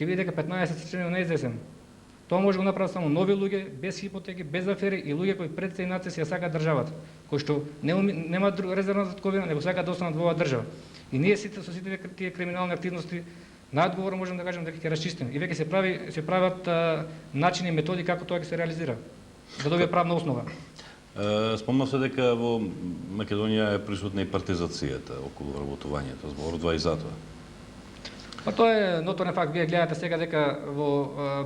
ќе види дека 15 члени не е изесен. Тоа може да го направат само нови луѓе, без хипотеки, без афери и луѓе кои пред се и нација си ја сакаат државата, кои што немаат резервна татковина, него сакаат да останат во оваа држава. И ние со сите тие криминални активности најодговорно можеме да кажеме дека ќе расчистиме и веќе се прават начини и методи како тоа ќе се реализира, да добие правна основа. Спомна се дека во Македонија е присутна и партизацијата околу вработувањето, зборува и за тоа. Па тоа е ноторен факт. Вие гледате сега дека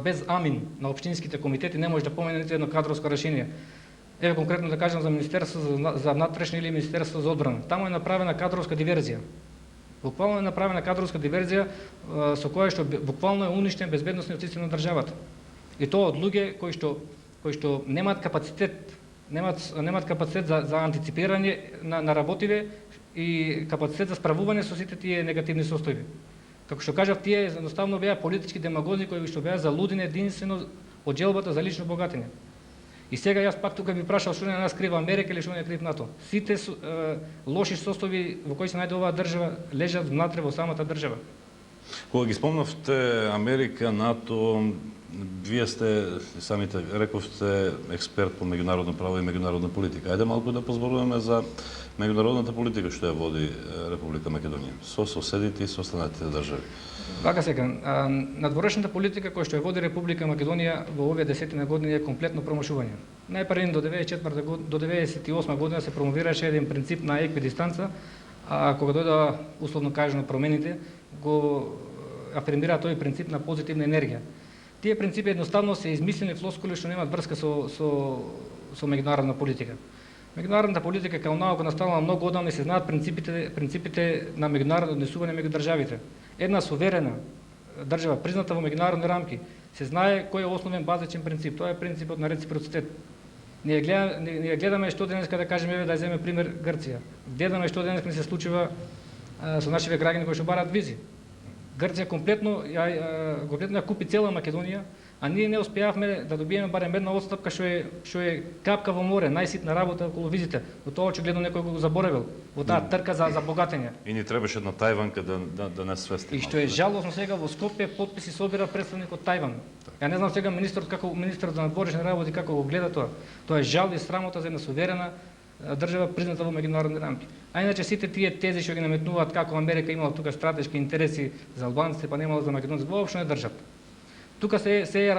без амин на општинските комитети не може да помине ниту едно кадровско решение. Еве конкретно да кажем за Министерство за внатрешни или Министерство за одбрана. Таму е направена кадровска диверзија. Буквално е направена кадровска диверзија со која што буквално е уништен безбедносниот систем на државата. И тоа од луѓе кои што немаат капацитет, немаат капацитет за антиципирање на работиве и капацитет за справување со сите тие негативни состојби. Како што кажав, тие едноставно беа политички демагози кои што беа залудени единствено од желбата за лично богатење. И сега јас пак тука би прашал што не нас крива Америка или што не крив НАТО. Сите лоши состојби во кои се најде оваа држава лежат внатре во самата држава. Кога ги спомнавте Америка, НАТО, вие сте самите рековте експерт по меѓународно право и меѓународна политика. Ајде малку да позборуваме за меѓународната политика што ја води Република Македонија со соседите и со останатите држави. Вака сега, надворешната политика која што ја води Република Македонија во овие 10 години е комплетно промашување. Најпрвен до 94 до 98 година се промовираше еден принцип на еквидистанца, а кога дојдоа условно кажано промените, го афирмира тој принцип на позитивна енергија. Тие принципи едноставно се измислени флоскули што немаат врска со меѓународна политика. Меѓународната политика како наука настанала многу одамна и се знаат принципите на меѓународно однесување меѓу државите. Една суверена држава призната во меѓународни рамки се знае кој е основен базичен принцип. Тоа е принципот на реципроцитет. Ние гледаме што денеска да кажеме, да земеме пример Грција. Гледаме што денеска ни се случува со нашите граѓани кои што бараат визи. Грција комплетно ја купи цела Македонија, а ние не успеавме да добиеме барем една отстапка што е капка во море, најситна работа околу визите. Но тоа очигледно некој го заборавил во таа трка за богатење. И ни требаше една Тајванка да не свести. И што е жалосно сега во Скопје потписи собира представник од Тајван. Ја не знам сега министерот за надворешни работи како го гледа тоа. Тоа е жал и срамота за една суверена држава призната во меѓународни рамки. А иначе сите тие тези што ги наметнуваат како Америка имала тука стратешки интереси за албанците, па немала за македонците, воопшто не држат. Тука се е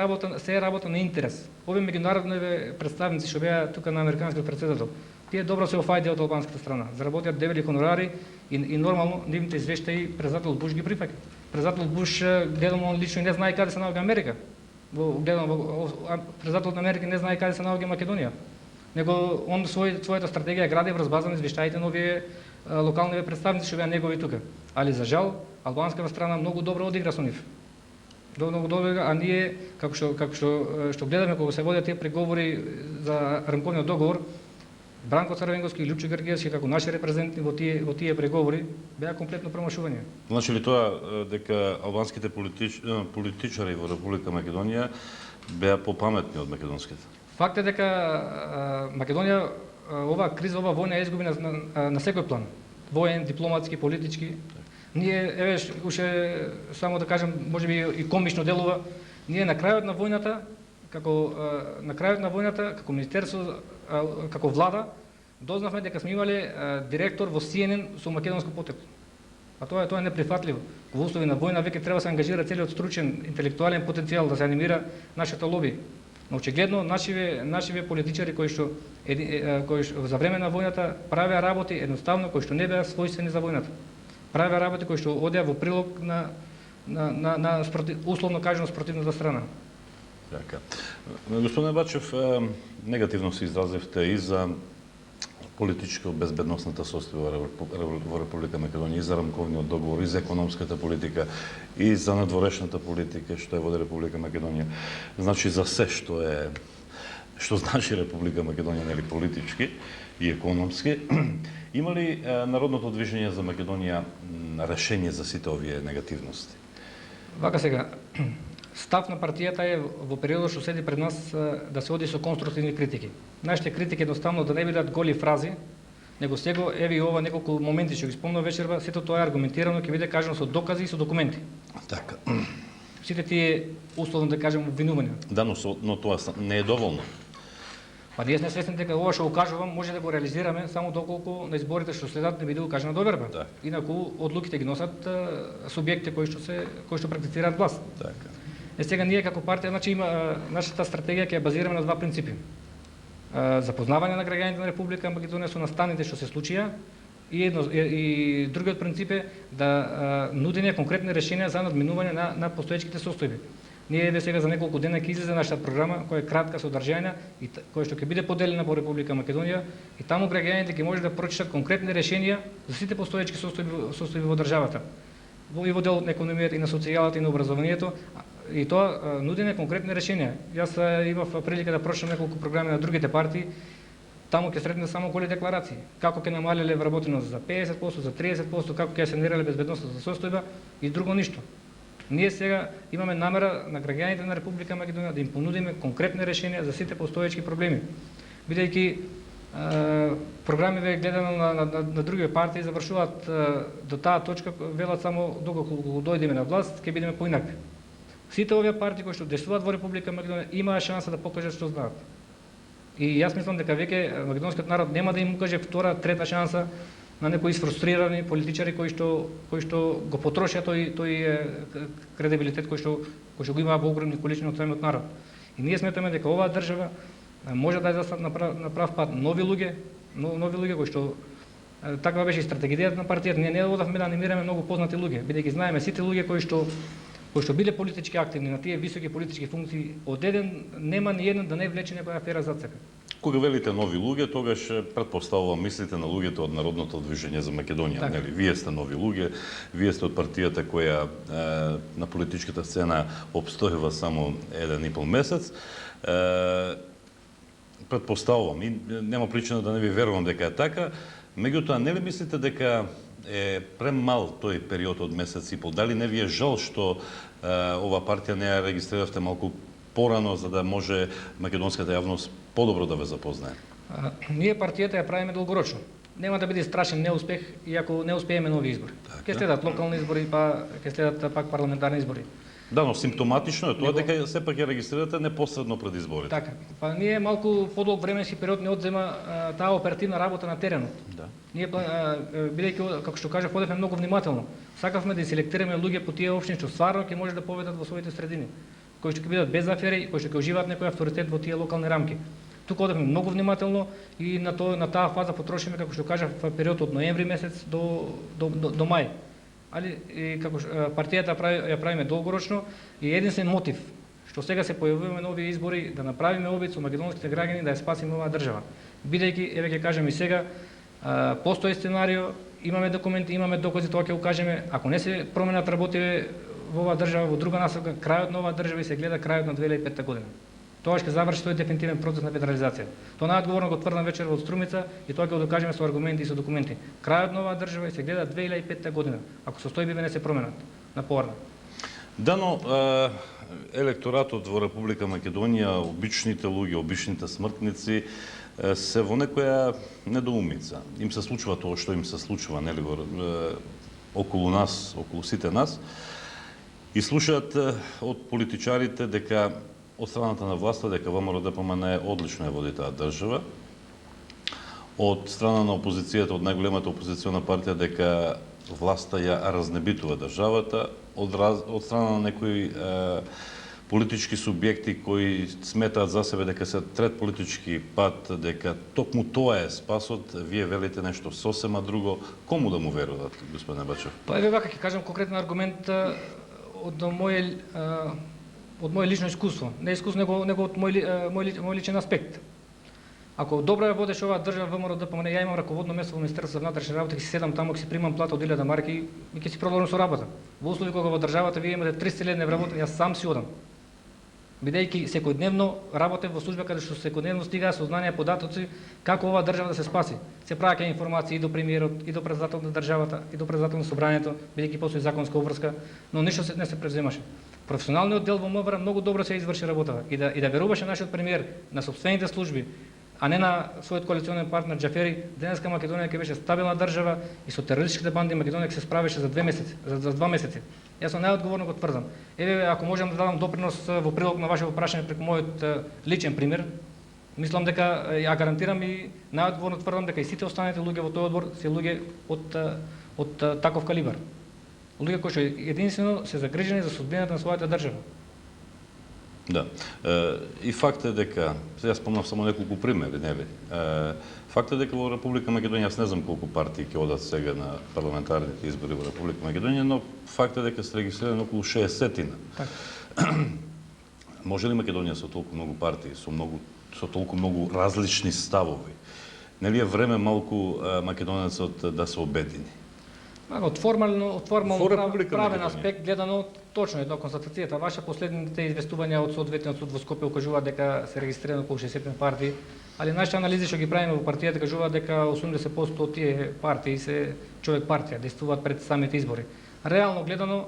работа на интерес. Овие меѓународни представници што беа тука на американскиот претседател, тие добро се офајдеа од албанската страна, заработиат дебели хонорари и нормално нивните извештаи председател Буш ги прифаќа. Председател Буш гледам он лично не знае каде се наоѓа Америка. Председателот на Америка не знае каде се наоѓа Македонија. Него он својата стратегија гради врз база на извештаите на овие локални представници што беа негови тука. Али за жал албанската страна многу добро одигра со нив. Многу добро, а ние како што гледаме кога се водат тие преговори за рамковниот договор, Бранко Црвенковски и Лјупчо Георгиевски како наши репрезентанти во тие преговори беа комплетно промашување. Значи ли тоа дека албанските политичари во Република Македонија беа попаметни од македонските? Факт е дека Македонија оваа криза, оваа војна ја изгуби на секој план. Воен, дипломатски, политички. Ние, еве, уште само да кажем, можеби и комично делува, ние на крајот на војната, како министерство, како влада, дознавме дека сме имале директор во CNN со македонско потекло. А тоа е неприфатливо. Во услови на војна веќе треба да се ангажира целиот стручен, интелектуален потенцијал да се анимира нашата лоби. Но очигледно нашиве политичари кои што за време на војната правеа работи едноставно кои што не беа својствени за војната. Правеа работи кои што одеа во прилог на условно кажано спротивната страна. Така. Господин Бачев, негативно се изразивте и за политичко-безбедносната состојба во Република Македонија, и за рамковниот договор, и за економската политика, и за надворешната политика што е води Република Македонија. Значи за се што значи Република Македонија, нели, политички и економски. Има ли Народното движење за Македонија решение за сите овие негативности? Вака сега, став на партијата е во периодот што седи пред нас да се оди со конструктивни критики. Нашите критики едноставно да не бидат голи фрази, него сега еве и ова неколку моменти што ги спомнав вечерва, сето тоа е аргументирано, ќе биде кажано со докази и со документи. Така. сите тие условно да кажем обвинувања. Да, но тоа не е доволно. Па ние сме свесни дека ова што го кажувам може да го реализираме само доколку на изборите што следат не биде укажана доверба. Так. Инаку одлуките ги носат субјекти кои што практицираат власт. Така. Сега ние како партија, значи нашата стратегија ќе ја базираме на два принципи. Запознавање на граѓаните на Република Македонија со настаните што се случија и другиот принцип е да нудење конкретни решенија за надминување на постоечките состојби. Ние сега за неколку дена ќе излезе нашата програма која е кратка содржајна и која што ќе биде поделена по Република Македонија и таму граѓаните ќе може да прочитат конкретни решенија за сите постоечки состојби во државата. И во делот на економијата и на социјалата и на образованието, и тоа нудење конкретни решенија. Јас имав прилика да прочитам неколку програми на другите партии. Таму ќе сретне само голи декларации. Како ќе намалиле вработеност за 50%, за 30%, како ќе санирале безбедноста за состојба и друго ништо. Ние сега имаме намера на граѓаните на Република Македонија да им понудиме конкретни решенија за сите постоечки проблеми. Бидејќи програмиве гледано на други партии завршуваат до таа точка, велат само доколку дојдеме на власт, ќе бидеме поинакви. Сите овие партии кои што действуваат во Република Македонија имаа шанса да покажат што знаат. И јас мислам дека веќе македонскиот народ нема да им укаже втора, трета шанса на некои изфрустрирани политичари кои што го потрошија тој кредибилитет кој што го имаа во огромни количини од самиот народ. И ние сметаме дека оваа држава може да излезе на прав пат нови луѓе кои што таква беше и стратегијата на партијата. Ние не одавме да анимираме многу познати луѓе, бидејќи знаеме сите луѓе кои што биле политички активни на тие високи политички функции, од еден нема ни еден да не влече некоја афера зад себе. Кога велите нови луѓе, тогаш претпоставувам мислите на луѓето од Народното движење за Македонија, така. нели? Вие сте нови луѓе, вие сте од партијата која на политичката сцена обстојува само 1,5 месец. Претпоставувам и нема причина да не ви верувам дека е така. Меѓутоа, не ли мислите дека е премал тој период од месец и пол? Дали не ви е жал што ова партија не ја регистриравте малку порано за да може македонската јавност подобро да ве запознае? Ние партијата ја правиме долгорочно. Нема да биде страшен неуспех и ако не успееме нови избори. Така. Ќе следат локални избори, па ќе следат пак парламентарни избори. Да, но симптоматично е тоа дека сепак ја регистрирате непосредно пред изборите. Така. Па ние малку подолг временски период не одзема таа оперативна работа на теренот. Да. Ние бидејќи како што кажав, одевме многу внимателно. Сакавме да селектираме луѓе по тие општини што стварно ќе може да победат во своите средини, кои што ќе бидат без афери, кои што ќе уживаат некој авторитет во тие локални рамки. Тука одевме многу внимателно и на таа фаза потрошиме, како што кажав, период од ноември месец до мај. Али како партијата ја правиме долгорочно и единствен мотив што сега се појавуваме на овие избори да направиме обид со македонските граѓани да ја спасиме оваа држава. Бидејќи еве ќе кажем и сега постои сценарио, имаме документи, имаме докази, тоа ќе го кажеме, ако не се променат работите во оваа држава, во друга насока, крајот на оваа држава и се гледа крајот на 2005 година. Тоа ќе заврши тој дефинитивен процес на федерализација. Тоа најодговорно го тврдам вечер во Струмица и тоа ќе го докажеме со аргументи и со документи. Крајот на оваа држава се гледа 2005 година, ако состојбиве не се променат на поарна. Да, но електоратот во Република Македонија, обичните луѓе, обичните смртници се во некоја недоумица. Им се случува тоа што им се случува, нели, околу нас, околу сите нас, и слушаат од политичарите дека од страната на власта дека ВМРО-ДПМН одлично ја води таа држава. Од страна на опозицијата, од најголемата опозициона партија дека власта ја разнебитува државата, од страна на некои политички субјекти кои сметаат за себе дека се трет политички пат, дека токму тоа е спасот, вие велите нешто сосема друго. Кому да му веруваат, господине Бачев? Па еве вака ќе кажам конкретен аргумент од моје лично искуство. Не искуство, него од мој личен аспект. Ако добро ја водеш оваа држава ВМРО-ДПМН, ја имам раководно место во Министерството за внатрешни работи, ќе си седам таму, ќе си примам плата од 1000 марки и ќе си продолжам со работа. Во услови кога во државата вие имате 300 левни вработени, јас сам си одам. Бидејќи секојдневно работев во служба каде што секојдневно стигаа сознанија, податоци како оваа држава да се спаси. Се праќа информации и до премиерот, и до председателот на државата, и до председателот на собранието, бидејќи постои законска обврска, но ништо не се превземаше. Професионалниот дел во МВР многу добро се изврши работата и да веруваше нашиот премиер на сопствените служби, а не на својот коалиционен партнер Џафери, денеска Македонија ќе беше стабилна држава и со терористичките банди Македонија ќе се справеше за 2 месеци, за 2 месеци. Јас сум најодговорно го тврдам. Еве, ако можам да дадам допринос во прилог на вашето прашање преку мојот личен пример, мислам дека ја гарантирам и најодговорно тврдам дека и сите останати луѓе во тој одбор се луѓе од таков калибар. Луѓе кои што единствено се загрижени за судбината на својата држава. Да. И факт е дека, сега спомнав само неколку примери, нели? Факт е дека во Република Македонија, јас не знам колку партии ќе одат сега на парламентарните избори во Република Македонија, но факт е дека се регистрирани околу 60-тина. Може ли Македонија со толку многу партии, со толку многу различни ставови? Нели е време малку македонецот да се обедини? Од формално Република правен Македонија. аспект гледано, точно е до констатацијата ваша, последните известувања од соодветниот суд во Скопје укажуваат дека се регистрирани околу 60 партии, али нашите анализи што ги правиме во партијата кажуваат дека 80% од тие партии се човек партија, действуваат пред самите избори. Реално гледано,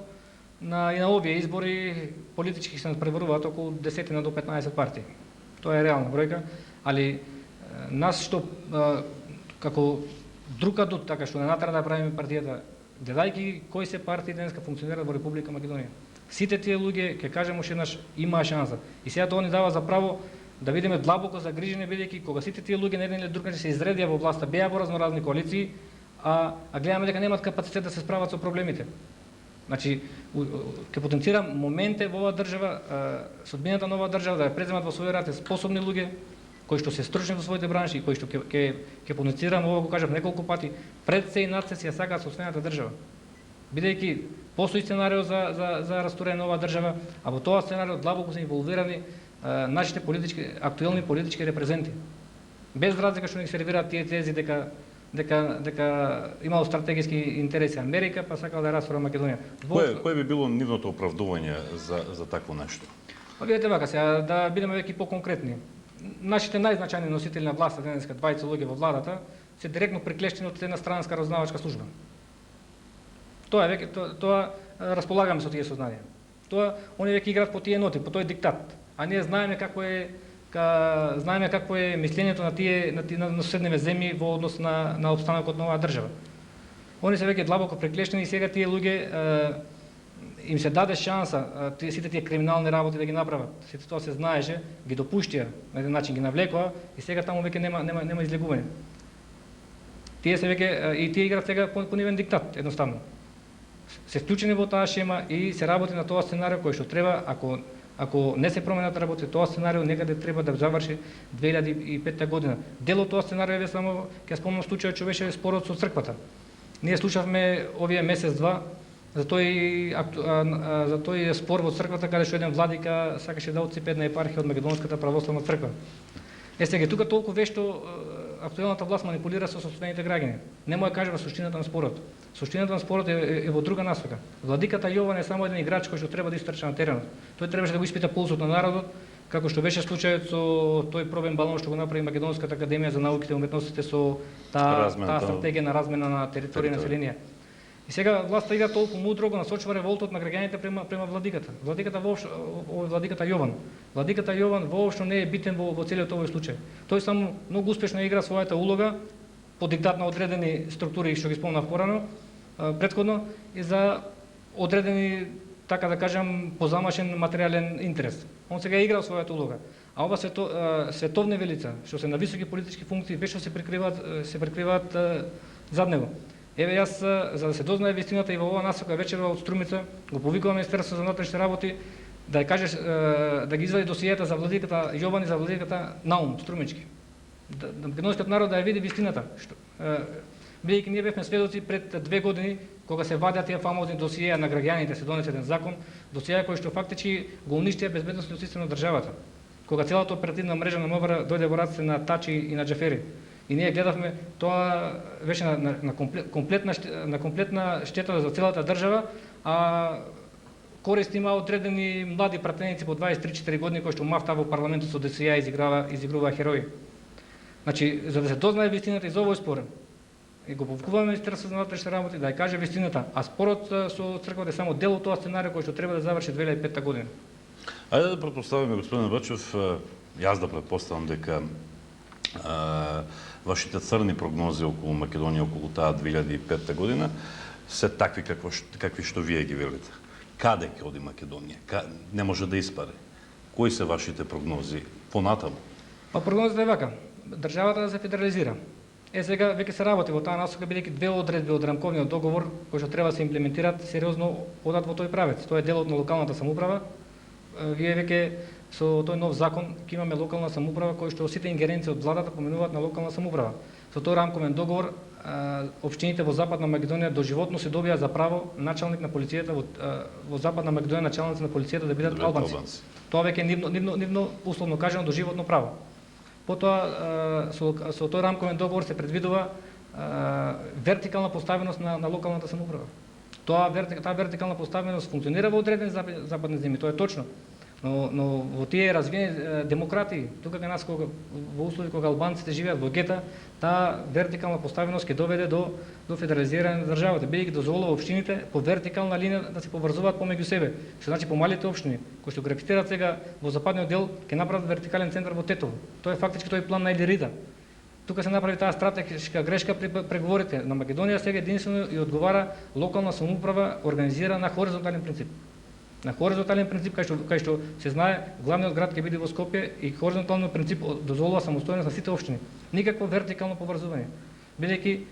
и на овие избори политички се надпреваруваат околу 10 до 15 партии. Тоа е реална бројка, али нас што како друг адут, така што не натера да правиме партијата, гледајќи кои се партии денеска функционираат во Република Македонија. Сите тие луѓе, ќе кажем уште еднаш, имаа шанса. И сега тоа ни дава за право да бидеме длабоко загрижени, бидејќи кога сите тие луѓе на еден или друг начин се изредија во власта, беа во разноразни коалиции, а гледаме дека немаат капацитет да се справат со проблемите. Значи, ќе потенцирам моменте во оваа држава, судбината на оваа држава да ја преземат во свој раце способни луѓе, кои што се стручни во своите бранши и кои што ќе потенцирам, ова го кажав неколку пати, пред се и над се си ја сакаат сопствената држава. Бидејќи постои сценарио за растурење на оваа држава, а во тоа сценарио длабоко се инволвирани нашите актуелни политички репрезенти. Без разлика што ни сервираат тие тези дека имало стратегиски интереси Америка, па сакала да растура Македонија. Кое би било нивното оправдување за такво нешто? Па видете вака, сега да бидеме веќе по-конкретни. Нашите најзначајни носители на власта денеска, 20 луѓе во владата, се директно приклештени од една странска разузнавачка служба. Тоа располагаме со тие сознанија. Они веќе играат по тие ноти, по тој диктат. А ние знаеме какво е мислењето на соседниве земји во однос на обстанокот на оваа држава. Они се веќе длабоко приклештени и сега тие луѓе им се даде шанса сите тие криминални работи да ги направат. Сите тоа се знаеше, ги допуштија, на еден начин ги навлекоа и сега таму веќе нема излегување. Тие се веќе и тие играат сега по нивен диктат, едноставно. Се вклучени во таа шема и се работи на тоа сценарио кој што треба, ако не се променат работи, тоа сценарио некаде треба да заврши 2005 година. Дел од тоа сценарио е само, ќе спомнам случајот што беше спорот со црквата. Ние слушавме овие месец-два за тој спор во црквата каде што еден владика сакаше да отцепи една епархија од Македонската православна црква. Сега тука толку вешто актуелната власт манипулира со сопствените граѓани. Не му ја кажува суштината на спорот. Суштината на спорот е во друга насока. Владиката Јован е само еден играч кој што треба да истрча на теренот. Тој требаше да го испита пулсот на народот, како што беше случајот со тој пробен балон што го направи Македонската академија за науките и уметностите со таа стратегија на размена на територија на население. И сега власта игра толку мудро, го насочува револтот на граѓаните према владиката. Владиката Јован. Владиката Јован воопшто не е битен во целиот овој случај. Тој само многу успешно игра својата улога по диктат на одредени структури што ги спомнав порано, претходно, и за одредени, така да кажам, позамашен материјален интерес. Он сега игра својата улога. А ова световни велица, што се на високи политички функции, вешто се прикриваат зад него. Еве јас, за да се дознае вистината и во оваа насока вечерва од Струмица, го повикувам Министерството за внатрешни работи да ги извади досијата за владиката Јован и за владиката Наум Струмички. Да македонскиот народ да ја види вистината. Бидејќи ние бевме сведоци пред 2 години кога се вадеа тие фамозни досиеа на граѓаните, се донесе еден закон, досиеа кои што фактички го уништија безбедносниот систем на државата. Кога целата оперативна мрежа на МВР дојде во раците на Тачи и на Џафери. И ние гледавме, тоа беше на комплетна штета за целата држава, а корист има одредени млади пратеници по 23-4 години кои што мафта во парламентот со ДСЈ изигрува херои. Значи, за да се дознае вистината и за овој спор, и го повикуваме Министерството за внатрешни работи да ја каже вистината, а спорот со црквата е само дел од тоа сценарио кој што треба да заврши 2005 година. Ајде да претпоставиме, господин Бачев, јас да претпоставам дека вашите црни прогнози околу Македонија околу таа 2005 година се такви какви што вие ги велите. Каде ќе оди Македонија? Не може да испари. Кои се вашите прогнози понатаму? Па прогнозата е вака. Државата да се федерализира. Сега веќе се работи во таа насока, бидејќи две одредби од рамковниот договор кои што треба да се имплементираат сериозно одат во тој правец. Тоа е делот на локалната самоуправа. Вие веќе со тој нов закон ќе имаме локална самоуправа кој што сите ингеренции од владата поменуваат на локална самоуправа. Со тој рамковен договор општините во Западна Македонија доживотно се добија за право началник на полицијата во Западна Македонија, началници на полицијата да бидат албанци. Тоа веќе е нивно условно кажано доживотно право. Потоа со тој рамковен договор се предвидува вертикална поставеност на локалната самоуправа. Таа вертикална поставеност функционира во одредени западни земји, тоа е точно. Но во тие развиени демократии, тука кај нас во услови кога албанците живеат во гета, таа вертикална поставеност ќе доведе до федерализирање на државата, бидејќи дозволува општините по вертикална линија да се поврзуваат помеѓу себе. Што значи помалите општини кои што гравитираат сега во западниот дел ќе направат вертикален центар во Тетово. Тоа е фактички тој план на Илирида. Тука се направи таа стратешка грешка при преговорите. На Македонија сега единствено и одговара локална самоуправа организирана на хоризонтален принцип. На хоризонтален принцип, кај што се знае, главниот град ќе биде во Скопје и хоризонтален принцип дозволува самостојност на сите општини. Никакво вертикално поврзување. Бидејќи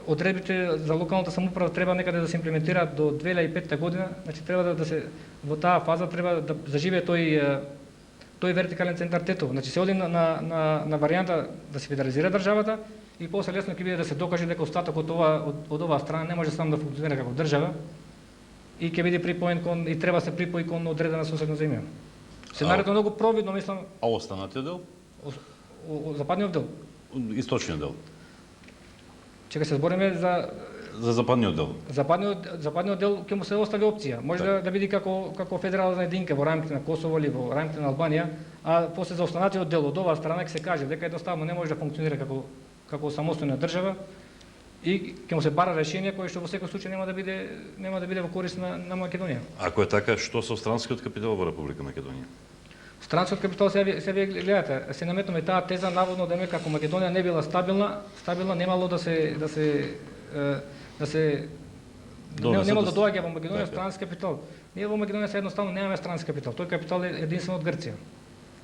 одредбите за локалната самоуправа треба некаде да се имплементираат до 2005 година, значи треба да се во таа фаза треба да заживее тој вертикален центар Тетово. Значи се оди на варијанта да се федерализира државата и после лесно ќе биде да се докаже дека остатокот од оваа страна не може сам да функционира како држава и ќе биде припоен и треба се припои кон одредена соседна земја. Сценарието е многу провидно, мислам. А останатиот дел? Западниот дел. Источниот дел. Чека се збориме за западниот дел. Западниот дел ќе му се остави опција. Може да види како федерална единка во рамките на Косово или во рамките на Албанија, а после за останатиот дел од оваа страна ќе се каже дека едноставно не може да функционира како самостојна држава и ќе му се бара решение кое што во секој случај нема да биде во корист на Македонија. Ако е така, што со странскиот капитал во Република Македонија? Странскиот капитал се вие гледате, се наметнува таа теза наводно дека ако Македонија не била стабилна немало немало да доаѓа во Македонија странски капитал. Ние во Македонија се едноставно немаме странски капитал. Тој капитал е единствено од Грција.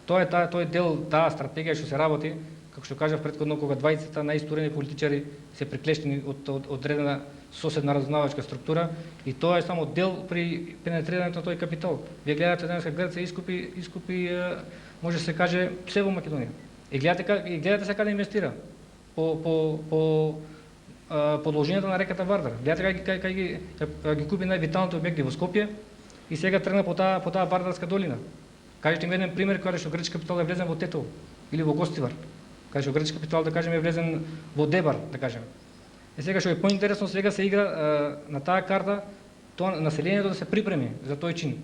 Тој дел, таа стратегија што се работи, како што кажав претходно, кога двајцата најисторени политичари се приклештени од одредена соседна разузнавачка структура и тоа е само дел при пенетрирањето на тој капитал. Вие гледате денеска Грција искупи може да се каже се во Македонија. И гледате се каде инвестира. По продолжението на реката Вардар. Гледате кај ги купи највиталните објекти во Скопје и сега тргна по таа Вардарска долина. Кажете ми еден пример каде што грчки капитал е влезен во Тетово или во Гостивар. Каде што грчки капитал да кажеме е влезен во Дебар, да кажеме. Сега што е поинтересно, сега се игра на таа карта тоа населението да се припреми за тој чин.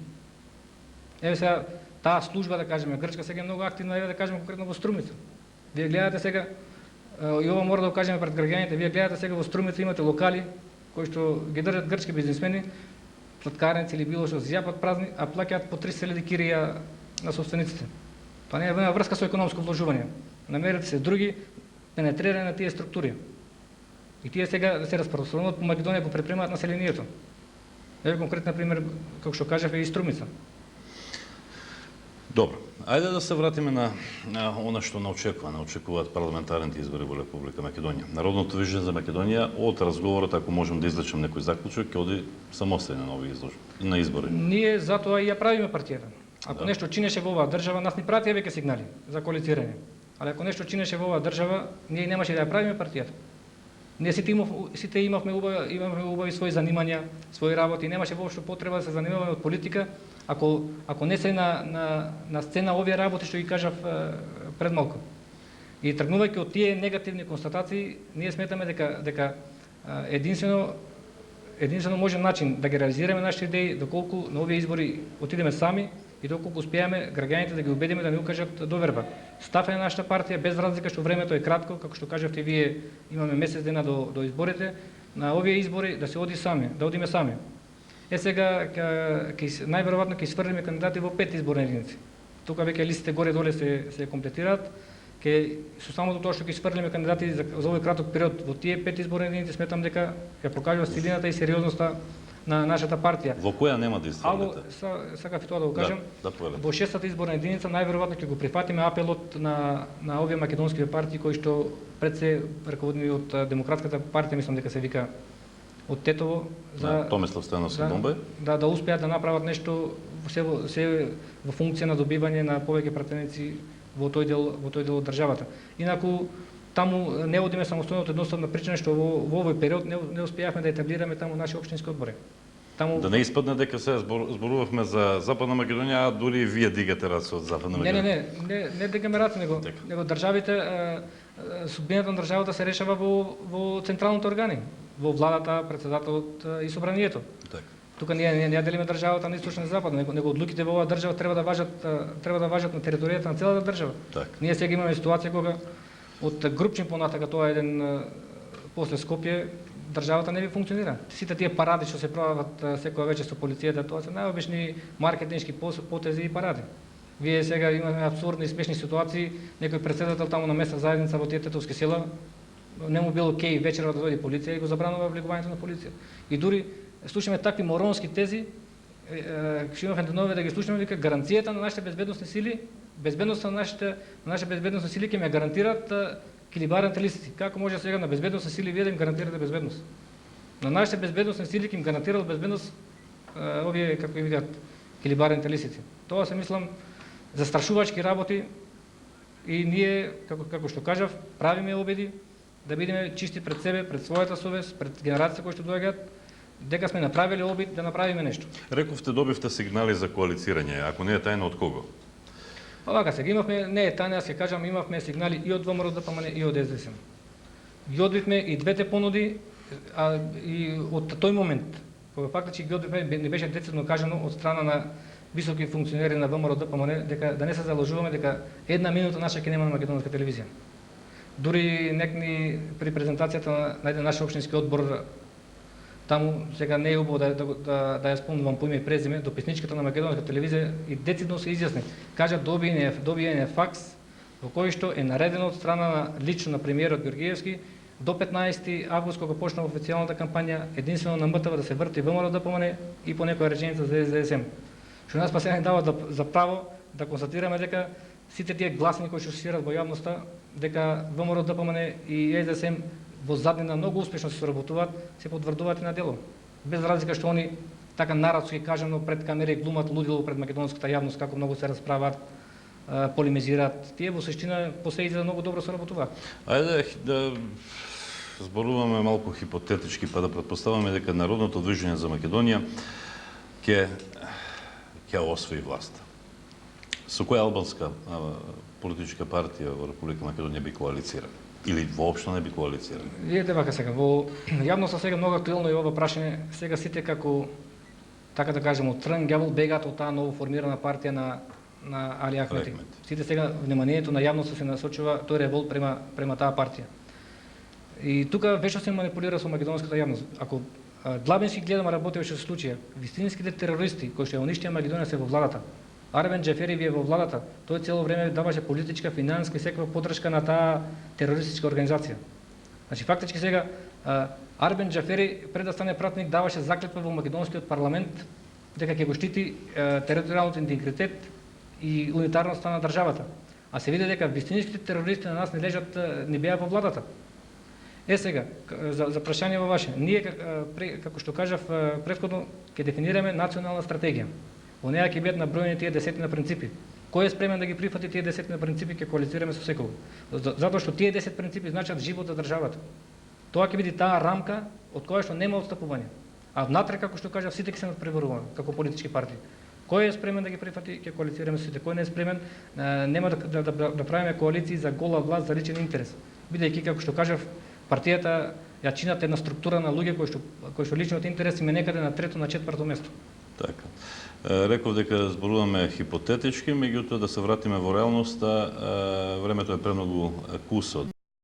Еве сега таа служба, да кажеме, грчка сега е многу активна, еве да кажеме конкретно во Струмица. Вие гледате сега и ова мора да го кажеме пред граѓаните, вие гледате сега во Струмица имате локали кои што ги држат грчки бизнисмени, сладкарници или било што зјапат празни, а плаќаат по 300.000 кирија на собствениците. Тоа не е врска со економско вложување. Намерете се други пенетрирање на тие структури. И тие сега се распространуваат по Македонија, го препремаат населението. Еве конкретен пример, како што кажав, е и Струмица. Добро. Ајде да се вратиме на она што очекуваат парламентарните избори во Република Македонија. Народното виждане за Македонија од разговорот, ако можем да извлечем некој заклучок, ќе оди самостојно на избори. Ние затоа и ја правиме партијата. Ако нешто чинеше во оваа држава, нас ни пратија веќе сигнали за коалицирање. Але ако нешто чинеше во оваа држава, ние немаше да ја правиме партијата. Ние сите имавме убави своји занимања, своји работи, немаше воопшто потреба да се занимаваме од политика, ако не се на сцена овие работи што ги кажав пред малку. И тргнувајќи од тие негативни констатации, ние сметаме дека единствено можен начин да ги реализираме нашите идеи доколку на овие избори отидеме сами и доколку успееме граѓаните да ги убедиме да ни укажат доверба. Став е на нашата партија, без разлика што времето е кратко, како што кажавте вие, имаме месец дена до изборите, на овие избори да се оди сами, да одиме сами. Сега најверојатно ќе сврлиме кандидати во 5 изборни единици. Тука веќе листите горе-доле се комплетираат со самото тоа што ќе сврлиме кандидати за овој краток период во тие 5 изборни единици, сметам дека ја покажува силината и сериозноста на нашата партија. Во која нема да Ало, изстврлите? сакав и тоа да го кажам. Да, повелете. Во 6-та изборна единица најверојатно ќе го прифатиме апелот на овие македонски партии кои што пред се раководени од Демократската партија, мислам дека се вика од Тетово, за Томислав Стојановски Домбај. да успеат да направат нешто се во функција на добивање на повеќе пратеници во тој дел од државата. Инаку таму не одиме самостојно од едноставна причина што во овој период не успеавме да етаблираме таму наши општински одбори. Таму Да не испадне дека се зборувавме за Западна Македонија, а дури и вие дигате раце од Западна Македонија. Не дигаме раце, него државите, судбината на државата се решава во централните органи, во владата, председателот и собранието. Така. Тука ние не делиме државата на источна и западна, него одлуките во оваа држава треба да важат на територијата на целата држава. Так. Ние сега имаме ситуација кога од Групчин понатака тоа е еден после Скопје државата не ви функционира. Сите тие паради што се прават секоја вечер со полицијата, тоа се најобични маркетиншки потези и паради. Вие сега имаме апсурдни и смешни ситуации, некој претседател таму на местна заедница во тие тетовски села не му било кеј вечерва да дојде полиција и го забранува влегувањето на полиција. И дури слушаме такви моронски тези, што имавме денове да ги слушаме, вика гаранцијата на нашите безбедносни сили, безбедноста на нашите безбедносни сили ќе ме гарантираат килибарните лисици. Како може сега на безбедносни сили вие да им гарантирате безбедност? На нашите безбедносни сили ќе им гарантираат безбедност овие, како ги викаат, килибарните лисици. Тоа се мислам застрашувачки работи и ние, како што кажав, правиме обиди да бидеме чисти пред себе, пред својата совест, пред генерациите кои што доаѓаат, дека сме направиле обид да направиме нешто. Рековте добивте сигнали за коалицирање, ако не е тајно од кого? Па вака сега имавме, не е тајна, ќе кажам, имавме сигнали и од ВМРО ДПМН и од СДСМ. Ги одбивме и двете понуди, и од тој момент, кога фактички ги одбивме, не беше децидно кажано од страна на високи функционери на ВМРО ДПМН дека да не се заложуваме дека една минута наша ќе нема на македонска телевизија. Дури некни при презентацијата на еден наш општински одбор, таму сега не е убаво да ја спомнувам по име и презиме, дописничката на македонска телевизија и децидно се изјасни. Кажа добиен е факс во кој што е наредено од страна на лично на премиерот Георгиевски до 15 август кога почнува официјалната кампања единствено на МТВ да се врти ВМРО ДПМН и по некоја реченица за СДСМ. Што нас па сега ни дава за право да констатираме дека сите тие гласни кои што се шират во јавноста, дека ВМРО ДПМН и СДСМ во заднина многу успешно се соработуваат, се потврдуваат и на дело. Без разлика што они така нарадски кажано пред камери глумат лудило пред македонската јавност како многу се расправаат, полемизираат. Тие во суштина по се изгледа многу добро соработуваат. Ајде да зборуваме малку хипотетички, па да претпоставаме дека Народното движење за Македонија ќе освои власта. Со која албанска политичка партија во Република Македонија би коалицира? Или воопшто не би коалицира? Видете вака сега, во јавноста сега многу актуелно е ова прашање, сега сите како, така да кажеме, од црн ѓавол бегаат од таа ново формирана партија на Али Ахмети. Сите сега вниманието на јавноста се насочува тој револт према таа партија. И тука веќе се манипулира со македонската јавност. Ако длабински гледаме работи што се случија, вистинските терористи кои што ја уништија Македонија се во владата. Арбен Џафери е во владата. Тој цело време даваше политичка, финансиска и секаква поддршка на таа терористичка организација. Значи фактички сега Арбен Џафери пред да стане пратеник даваше заклетва во македонскиот парламент дека ќе го штити територијалниот интегритет и унитарноста на државата. А се види дека вистинските терористи на нас не лежат, не беа во владата. Сега, за прашање во ваше, ние, како што кажав претходно, ќе дефинираме национална стратегија. Во неја ќе бидат наброени тие 10 принципи. Кој е спремен да ги прифати тие 10 принципи, ќе коалицираме со секого. Затоа што тие 10 принципи значат живот за државата. Тоа ќе биде таа рамка од која што нема отстапување. А внатре, како што кажав, сите ќе се надпреваруваме како политички партии. Кој е спремен да ги прифати, ќе коалицираме со сите. Кој не е спремен, нема да правиме коалиции за гола власт, за личен интерес. Бидејќи, како што кажав, партијата ја чинат една структура на луѓе кои што личниот интерес им е некаде на трето, на четврто место. Така. Реков дека зборуваме хипотетички, меѓутоа да се вратиме во реалноста, времето е премногу кусо.